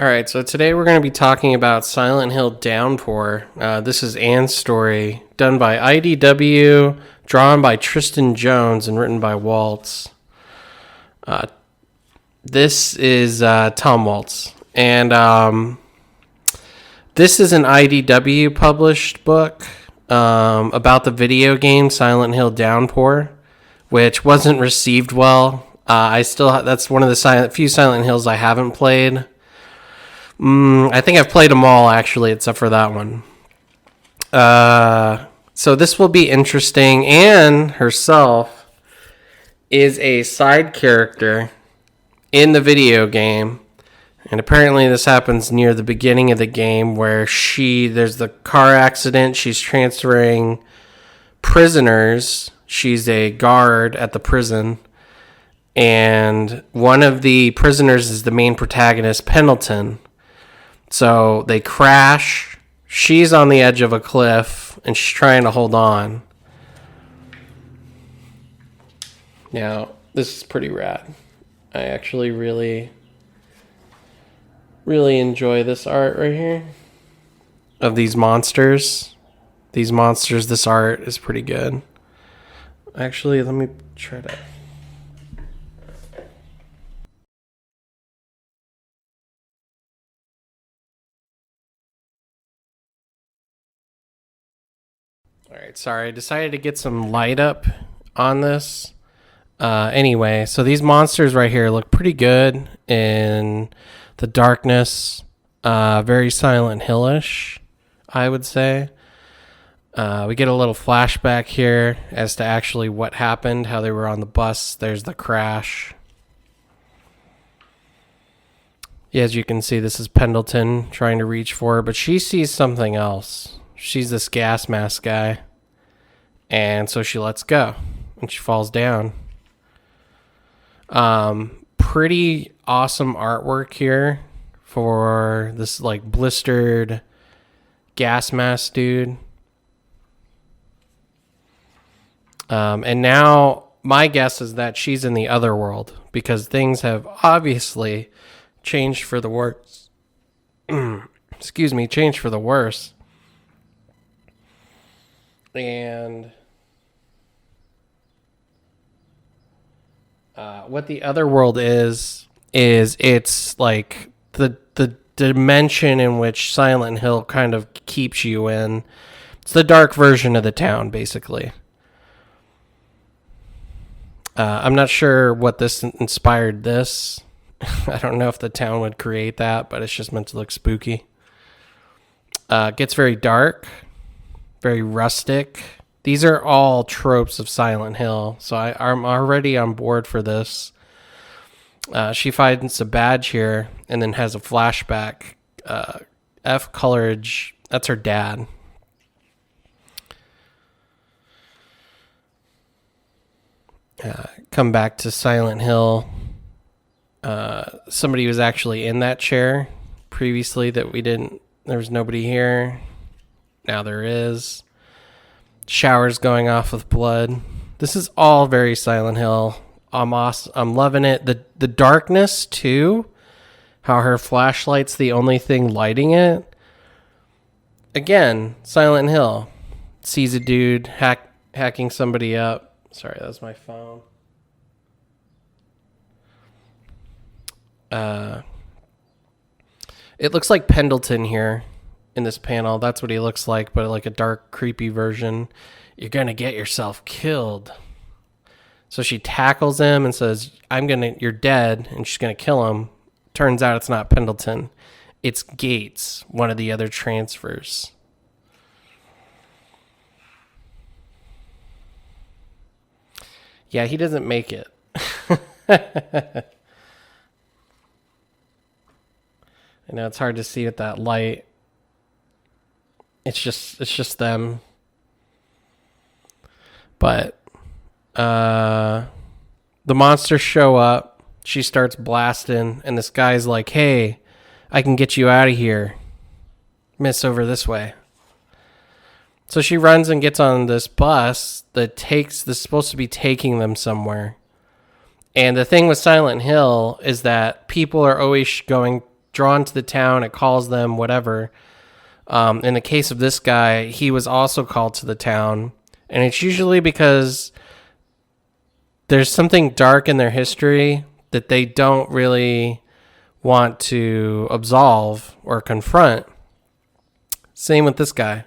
Alright, so today we're going to be talking about Silent Hill Downpour. This is Anne's story, done by IDW, drawn by Tristan Jones, and written by Waltz. This is Tom Waltz. And this is an IDW published book about the video game Silent Hill Downpour, which wasn't received well. That's one of the few Silent Hills I haven't played. I think I've played them all, actually, except for that one. So this will be interesting. Anne herself is a side character in the video game. And apparently this happens near the beginning of the game where there's the car accident. She's transferring prisoners. She's a guard at the prison. And one of the prisoners is the main protagonist, Pendleton. So they crash. She's on the edge of a cliff, and she's trying to hold on. Now, this is pretty rad. I actually really, really enjoy this art right here of these monsters. This art is pretty good. Actually, let me try to... Alright, sorry. I decided to get some light up on this. Anyway, so these monsters right here look pretty good in the darkness. Very Silent Hill-ish, I would say. We get a little flashback here as to actually what happened, how they were on the bus. There's the crash. Yeah, as you can see, this is Pendleton trying to reach for her, but she sees something else. She's this gas mask guy. And so she lets go. And she falls down. Pretty awesome artwork here for this like blistered gas mask dude. And now my guess is that she's in the other world because things have obviously changed for the worse. Changed for the worse. And what the other world is it's like the dimension in which Silent Hill kind of keeps you in. It's the dark version of the town, basically. I'm not sure what this inspired this. I don't know if the town would create that, but it's just meant to look spooky. It gets very dark. Very rustic. These are all tropes of Silent Hill, so I'm already on board for this. She finds a badge here and then has a flashback. F. Coleridge, that's her dad. Come back to Silent Hill. Somebody was actually in that chair previously there was nobody here. Now there is. Showers going off with blood. This is all very Silent Hill. I'm loving it. The darkness too. How her flashlight's the only thing lighting it. Again, Silent Hill. Sees a dude hacking somebody up. Sorry, that's my phone. It looks like Pendleton here. In this panel, that's what he looks like, but like a dark, creepy version. You're gonna get yourself killed. So she tackles him and says, you're dead, and she's gonna kill him. Turns out it's not Pendleton. It's Gates, one of the other transfers. Yeah, he doesn't make it. I know it's hard to see with that light. It's just them. But the monsters show up. She starts blasting, and this guy's like, "Hey, I can get you out of here. Miss, over this way." So she runs and gets on this bus that's supposed to be taking them somewhere. And the thing with Silent Hill is that people are always drawn to the town. It calls them whatever. In the case of this guy, he was also called to the town. And it's usually because there's something dark in their history that they don't really want to absolve or confront. Same with this guy.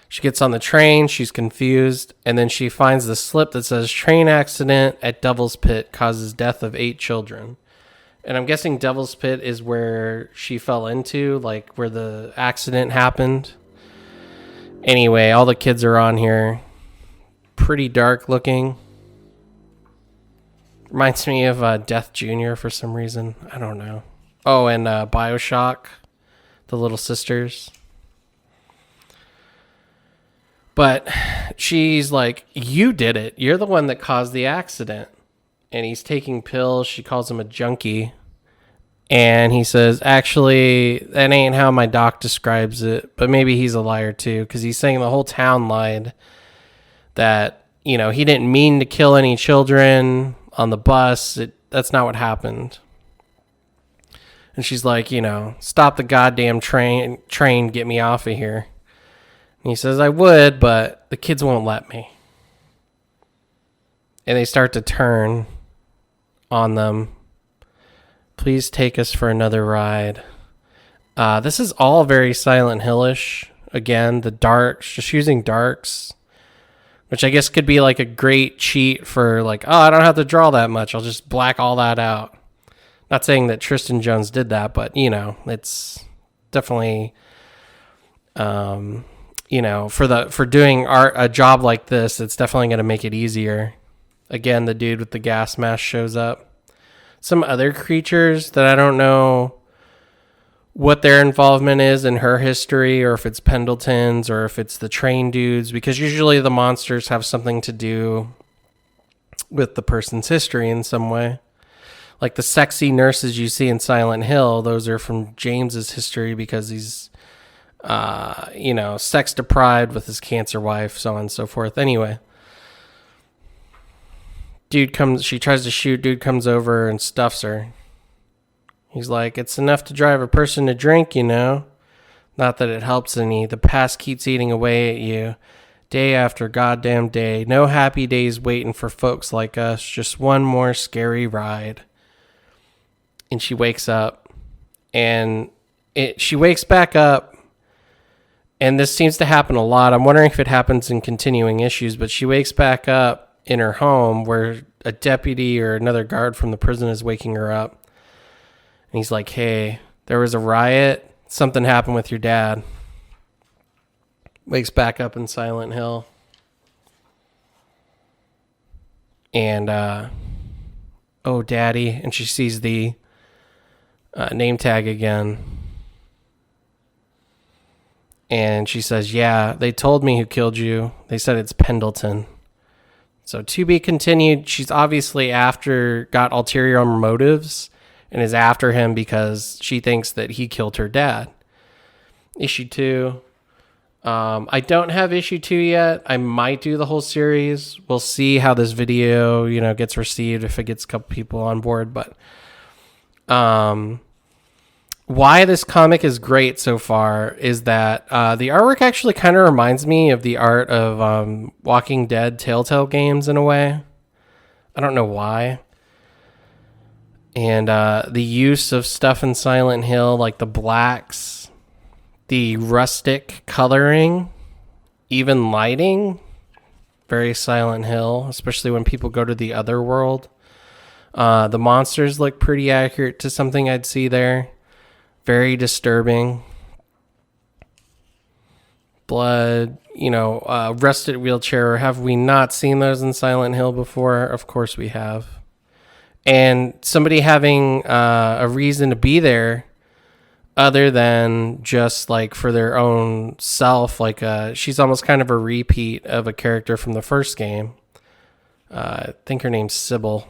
She gets on the train, she's confused, and then she finds the slip that says train accident at Devil's Pit causes death of 8 children. And I'm guessing Devil's Pit is where she fell into, like where the accident happened. Anyway, all the kids are on here. Pretty dark looking. Reminds me of Death Jr. for some reason. I don't know. Oh, and BioShock, the little sisters. But she's like, "You did it. You're the one that caused the accident." And he's taking pills. She calls him a junkie. And he says, "Actually, that ain't how my doc describes it." But maybe he's a liar too, because he's saying the whole town lied. That, he didn't mean to kill any children on the bus. That's not what happened. And she's like, "Stop the goddamn train, get me off of here." And he says, "I would, but the kids won't let me." And they start to turn on them. "Please take us for another ride." This is all very Silent Hill-ish. Again, the darks, just using darks, which I guess could be like a great cheat for like, oh, I don't have to draw that much. I'll just black all that out. Not saying that Tristan Jones did that, but, it's definitely... for doing a job like this, it's definitely going to make it easier. Again, the dude with the gas mask shows up. Some other creatures that I don't know what their involvement is in her history, or if it's Pendleton's, or if it's the train dudes, because usually the monsters have something to do with the person's history in some way. Like the sexy nurses you see in Silent Hill, those are from James's history because he's sex deprived with his cancer wife, so on and so forth. Anyway, she tries to shoot, dude comes over and stuffs her. He's like, "It's enough to drive a person to drink, Not that it helps any. The past keeps eating away at you. Day after goddamn day. No happy days waiting for folks like us. Just one more scary ride." And she wakes up. And she wakes back up. And this seems to happen a lot. I'm wondering if it happens in continuing issues, but she wakes back up in her home where a deputy or another guard from the prison is waking her up. And he's like, "Hey, there was a riot. Something happened with your dad." Wakes back up in Silent Hill. And, "Oh, Daddy." And she sees the name tag again. And she says, "Yeah, they told me who killed you. They said it's Pendleton." So to be continued. She's obviously got ulterior motives and is after him because she thinks that he killed her dad. Issue 2. I don't have issue 2 yet. I might do the whole series. We'll see how this video, gets received, if it gets a couple people on board. But why this comic is great so far is that the artwork actually kind of reminds me of the art of Walking Dead Telltale games in a way. I don't know why. And the use of stuff in Silent Hill, like the blacks, the rustic coloring, even lighting, very Silent Hill, especially when people go to the other world. The monsters look pretty accurate to something I'd see there. Very disturbing. Blood, rusted wheelchair. Have we not seen those in Silent Hill before? Of course we have. And somebody having a reason to be there other than just like for their own self. Like she's almost kind of a repeat of a character from the first game. I think her name's Sybil.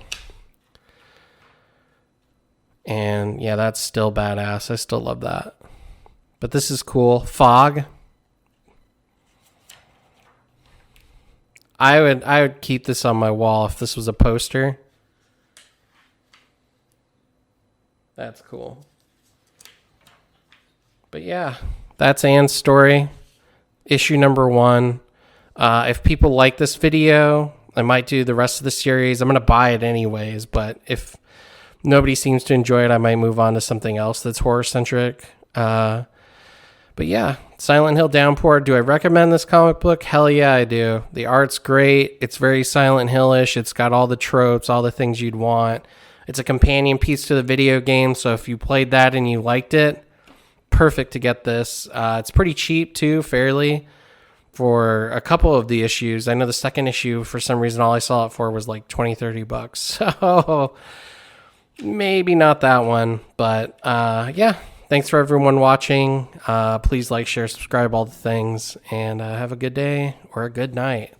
And yeah, that's still badass. I still love that. But this is cool. Fog. I would keep this on my wall if this was a poster. That's cool. But yeah, that's Anne's story. Issue number 1. If people like this video, I might do the rest of the series. I'm going to buy it anyways, but if nobody seems to enjoy it, I might move on to something else that's horror-centric. But yeah, Silent Hill Downpour. Do I recommend this comic book? Hell yeah, I do. The art's great. It's very Silent Hill-ish. It's got all the tropes, all the things you'd want. It's a companion piece to the video game, so if you played that and you liked it, perfect to get this. It's pretty cheap, too, fairly, for a couple of the issues. I know the second issue, for some reason, all I saw it for was like $20-$30. So maybe not that one, but yeah. Thanks for everyone watching. Please like, share, subscribe, all the things, and have a good day or a good night.